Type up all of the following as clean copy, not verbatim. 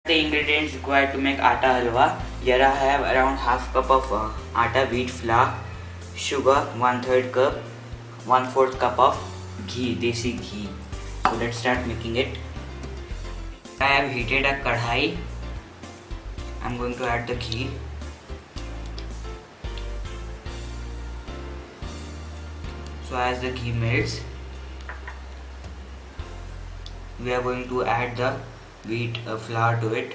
The ingredients required to make atta halwa. Here I have around half cup of atta wheat flour, sugar 1/3 cup, 1/4 cup of ghee, desi ghee. So let's start making it. I have heated a kadhai. I'm going to add the ghee. So as the ghee melts, we are going to add the wheat flour to it.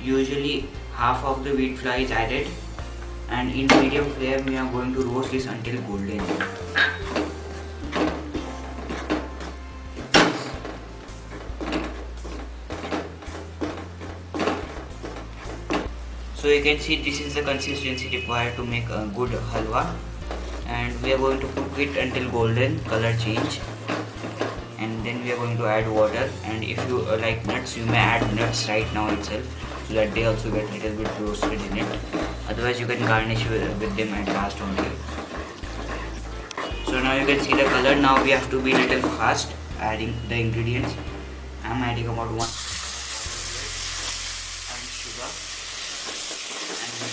Usually half of the wheat flour is added, and in medium flame we are going to roast this until golden. So you can see this is the consistency required to make a good halwa, and we are going to cook it until golden color change. And then we are going to add water, and if you like nuts, you may add nuts right now itself, so that they also get a little bit roasted in it. Otherwise you can garnish with them at last only. So now you can see the color. Now we have to be a little fast adding the ingredients. I am adding about 1 and sugar and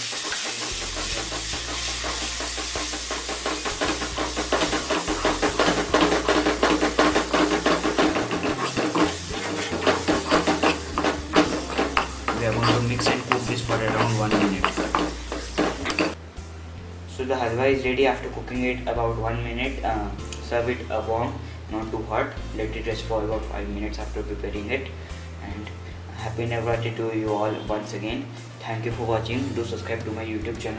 we are going to mix and cook this for around 1 minute. So the halwa is ready after cooking it about 1 minute. Serve it warm, not too hot. Let it rest for about 5 minutes after preparing it. And happy Navratri to you all once again. Thank you for watching. Do subscribe to my YouTube channel.